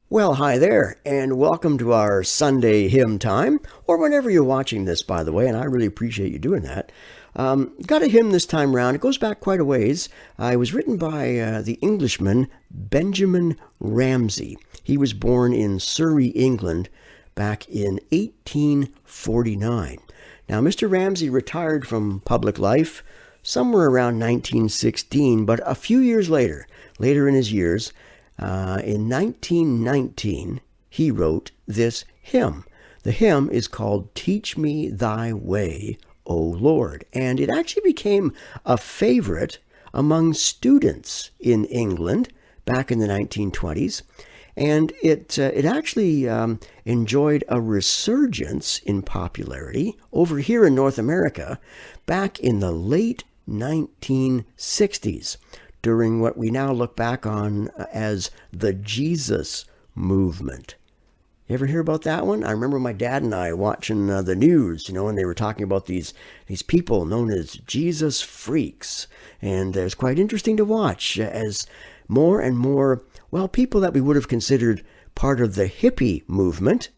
Well, hi there, and welcome to our Sunday hymn time, or whenever you're watching this, by the way, and I really appreciate you doing that. Got a hymn this time round. It goes back quite a ways. It was written by the Englishman Benjamin Ramsay. He was born in Surrey, England, back in 1849. Now, Mr. Ramsay retired from public life somewhere around 1916, but a few years later in his years, in 1919, he wrote this hymn. The hymn is called Teach Me Thy Way, O Lord, and it actually became a favorite among students in England back in the 1920s, and it actually enjoyed a resurgence in popularity over here in North America back in the late 1960s, during what we now look back on as the Jesus movement. You ever hear about that one? I remember my dad and I watching the news, and they were talking about these people known as Jesus freaks. And it was quite interesting to watch as more and more, people that we would have considered part of the hippie movement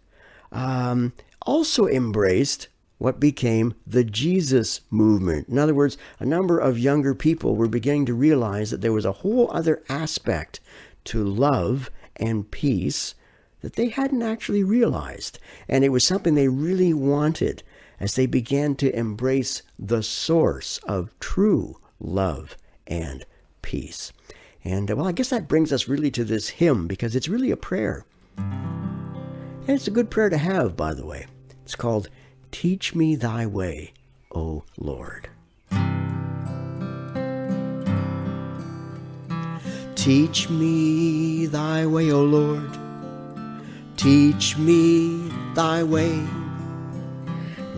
also embraced what became the Jesus movement. In other words, a number of younger people were beginning to realize that there was a whole other aspect to love and peace that they hadn't actually realized. And it was something they really wanted as they began to embrace the source of true love and peace. And I guess that brings us really to this hymn, because it's really a prayer. And it's a good prayer to have, by the way. It's called Teach Me Thy Way, O Lord. Teach me thy way, O Lord. Teach me thy way.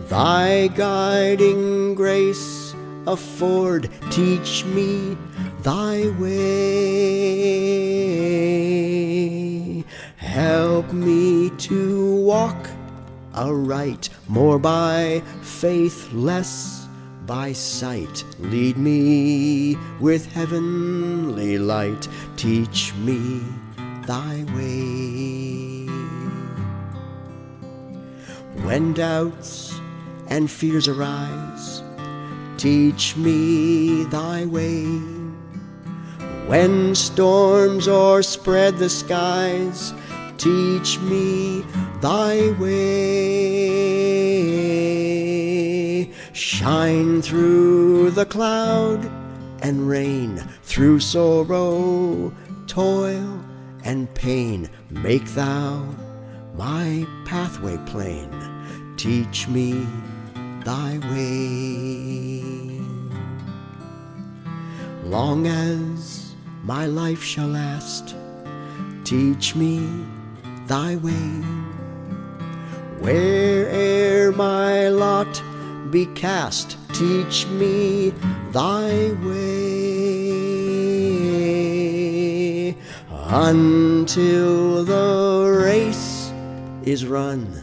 Thy guiding grace afford. Teach me thy way. Help me to walk aright, more by faith, less by sight. Lead me with heavenly light. Teach me thy way. When doubts and fears arise, teach me thy way. When storms o'erspread the skies, teach me thy way. Shine through the cloud and rain, through sorrow, toil, and pain. Make thou my pathway plain. Teach me thy way. Long as my life shall last, teach me thy way. Where'er my lot be cast, teach me thy way. Until the race is run,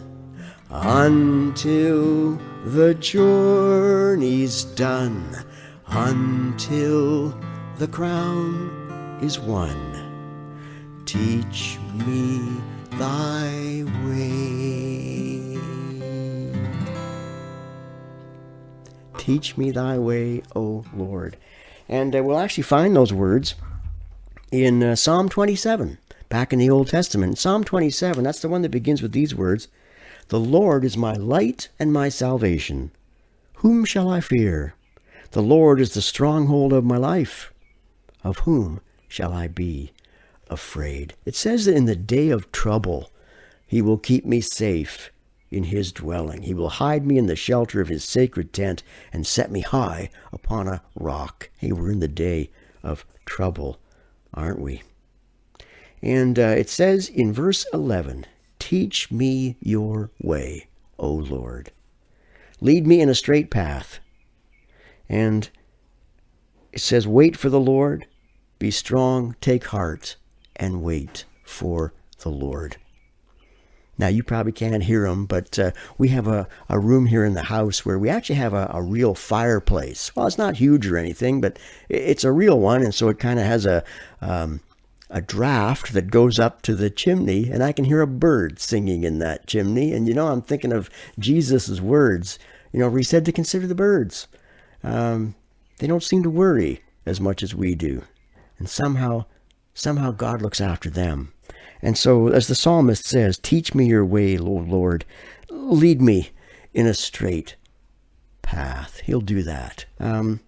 until the journey's done, until the crown is won. Teach me thy way. Teach me thy way, O Lord. And we'll actually find those words in Psalm 27, back in the Old Testament. Psalm 27, that's the one that begins with these words. The Lord is my light and my salvation. Whom shall I fear? The Lord is the stronghold of my life. Of whom shall I be afraid? It says that in the day of trouble, he will keep me safe in his dwelling. He will hide me in the shelter of his sacred tent and set me high upon a rock. Hey, we're in the day of trouble, aren't we? And it says in verse 11, teach me your way, O Lord. Lead me in a straight path. And it says, wait for the Lord, be strong, take heart, and wait for the Lord. Now, you probably can't hear them, but we have a room here in the house where we actually have a real fireplace. Well, it's not huge or anything, but it's a real one, and so it kind of has a a draft that goes up to the chimney, and I can hear a bird singing in that chimney. And, I'm thinking of Jesus' words, where he said to consider the birds. They don't seem to worry as much as we do. And somehow God looks after them. And so, as the psalmist says, teach me your way, O Lord. Lead me in a straight path. He'll do that. I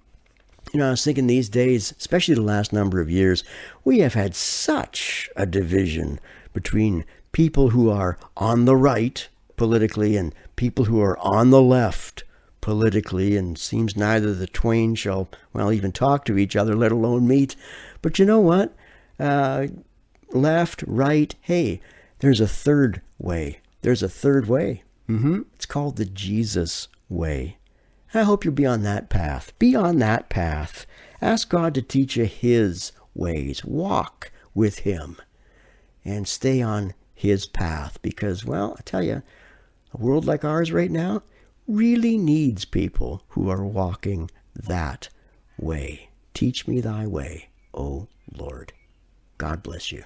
was thinking these days, especially the last number of years, we have had such a division between people who are on the right politically and people who are on the left politically, and seems neither the twain shall, even talk to each other, let alone meet. But you know what? Left, right, hey, there's a third way. There's a third way. It's called the Jesus way. I hope you'll be on that path. Be on that path. Ask God to teach you his ways. Walk with him and stay on his path, because, I tell you, a world like ours right now really needs people who are walking that way. Teach me thy way, O Lord. God bless you.